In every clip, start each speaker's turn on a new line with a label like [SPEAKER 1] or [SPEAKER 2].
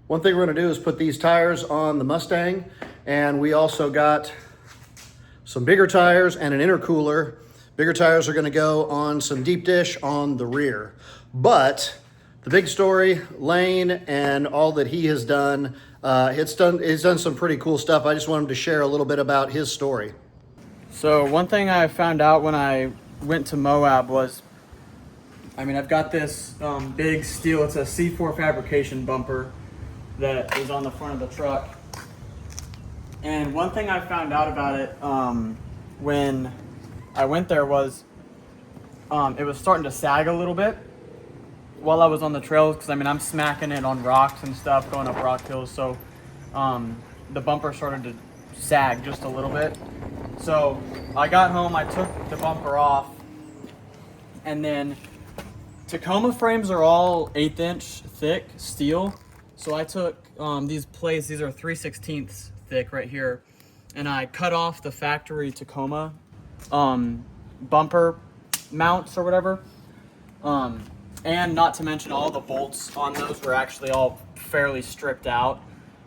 [SPEAKER 1] One thing we're gonna do is put these tires on the Mustang, and we also got some bigger tires and an intercooler. Bigger tires are gonna go on some deep dish on the rear. But the big story, Lane and all that he has done, he's done some pretty cool stuff. I just wanted to share a little bit about his story.
[SPEAKER 2] So one thing I found out when I went to Moab was, I've got this big steel, it's a C4 Fabrication bumper that is on the front of the truck. And one thing I found out about it when I went there was it was starting to sag a little bit while I was on the trails, because I'm smacking it on rocks and stuff, going up rock hills, so the bumper started to sag just a little bit. So I got home, I took the bumper off, and then Tacoma frames are all 1/8 inch thick steel. So I took these plates, these are 3/16 thick right here, and I cut off the factory Tacoma bumper mounts or whatever. And not to mention all the bolts on those were actually all fairly stripped out.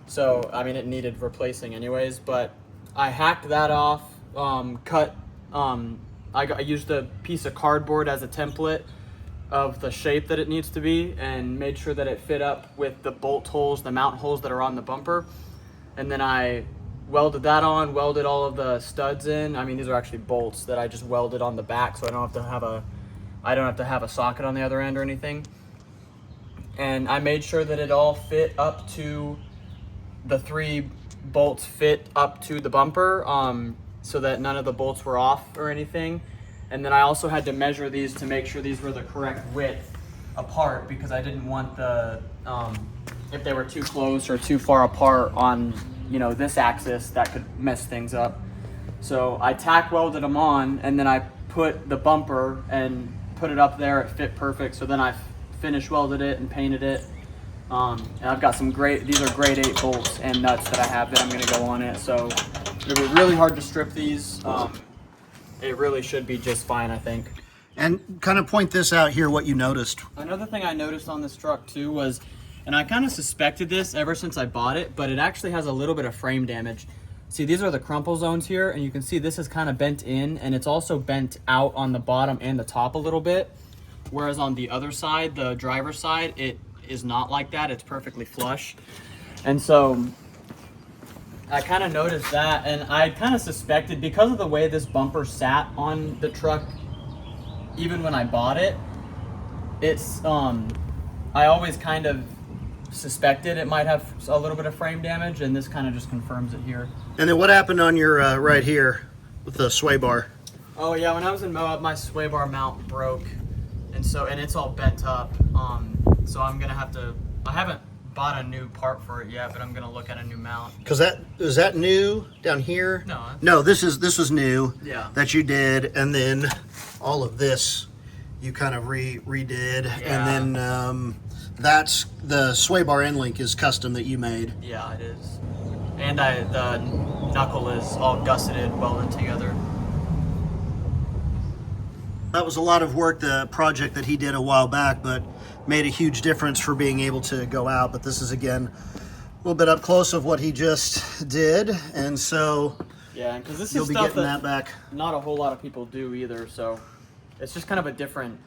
[SPEAKER 2] So, it needed replacing anyways, but I hacked that off, I used a piece of cardboard as a template of the shape that it needs to be, and made sure that it fit up with the bolt holes, the mount holes that are on the bumper. And then I welded that on, welded all of the studs in. These are actually bolts that I just welded on the back, so I don't have to have a socket on the other end or anything. And I made sure that it all fit up to, the 3 bolts fit up to the bumper, so that none of the bolts were off or anything. And then I also had to measure these to make sure these were the correct width apart, because I didn't want if they were too close or too far apart on, this axis, that could mess things up. So I tack welded them on, and then I put the bumper and put it up there. It fit perfect. So then I finish welded it and painted it. And I've got these are grade 8 bolts and nuts that I have that I'm going to go on it. So it'll be really hard to strip these. It really should be just fine, I think.
[SPEAKER 1] And kind of point this out here, what you noticed.
[SPEAKER 2] Another thing I noticed on this truck too was, and I kind of suspected this ever since I bought it, but it actually has a little bit of frame damage. See, these are the crumple zones here, and you can see this is kind of bent in, and it's also bent out on the bottom and the top a little bit. Whereas on the other side, the driver's side, it is not like that. It's perfectly flush. And so I kind of noticed that, and I kind of suspected, because of the way this bumper sat on the truck, even when I bought it, it's, I always kind of suspected it might have a little bit of frame damage, and this kind of just confirms it here.
[SPEAKER 1] And then what happened on your right here with the sway bar?
[SPEAKER 2] Oh yeah, when I was in Moab, my sway bar mount broke, and it's all bent up. So I'm gonna have to, I haven't bought a new part for it yet, but I'm gonna look at a new mount.
[SPEAKER 1] Because is that new down here? No, this was new.
[SPEAKER 2] Yeah.
[SPEAKER 1] That you did, and then all of this you kind of redid,
[SPEAKER 2] Yeah.
[SPEAKER 1] and then that's the sway bar end link is custom that you made.
[SPEAKER 2] Yeah, it is. And the knuckle is all gusseted, welded together.
[SPEAKER 1] That was a lot of work, the project that he did a while back, but made a huge difference for being able to go out. But this is, again, a little bit up close of what he just did. And so
[SPEAKER 2] yeah, because this
[SPEAKER 1] you'll
[SPEAKER 2] is
[SPEAKER 1] be
[SPEAKER 2] stuff
[SPEAKER 1] getting that back.
[SPEAKER 2] Not a whole lot of people do either. So it's just kind of a different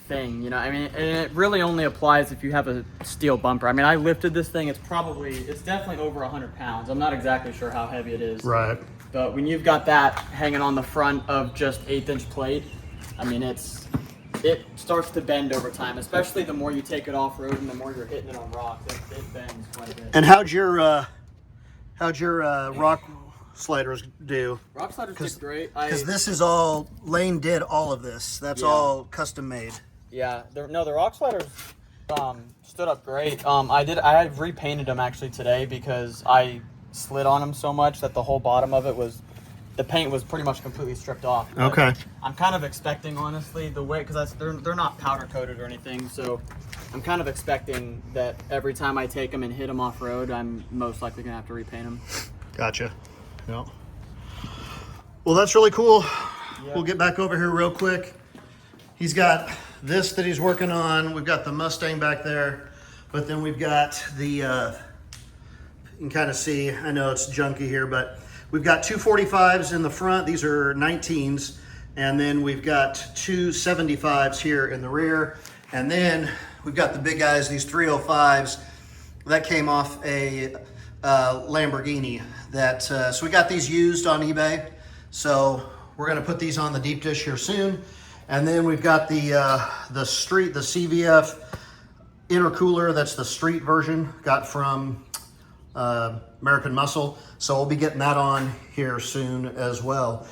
[SPEAKER 2] thing, and it really only applies if you have a steel bumper. I lifted this thing. It's definitely over 100 pounds. I'm not exactly sure how heavy it is.
[SPEAKER 1] Right.
[SPEAKER 2] But when you've got that hanging on the front of just 1/8 inch plate, it starts to bend over time, especially the more you take it off road and the more you're hitting it on rock. It bends quite a bit.
[SPEAKER 1] And how'd your rock sliders do?
[SPEAKER 2] Rock sliders did great.
[SPEAKER 1] Because this is all, Lane did all of this. That's all custom made.
[SPEAKER 2] Yeah, the rock sliders stood up great. I had repainted them actually today because I slid on them so much that the whole bottom of it the paint was pretty much completely stripped off. But
[SPEAKER 1] okay.
[SPEAKER 2] I'm kind of expecting, honestly, the way, because they're not powder coated or anything, so I'm kind of expecting that every time I take them and hit them off road, I'm most likely gonna have to repaint them.
[SPEAKER 1] Gotcha. Yeah. Well, that's really cool.
[SPEAKER 2] Yeah.
[SPEAKER 1] We'll get back over here real quick. He's got this that he's working on. We've got the Mustang back there. But then we've got the, you can kind of see, I know it's junky here, but we've got two 45s in the front. These are 19s. And then we've got two 75s here in the rear. And then we've got the big guys, these 305s that came off a Lamborghini. So we got these used on eBay. So we're gonna put these on the deep dish here soon. And then we've got the CVF intercooler. That's the street version, got from American Muscle. So we'll be getting that on here soon as well.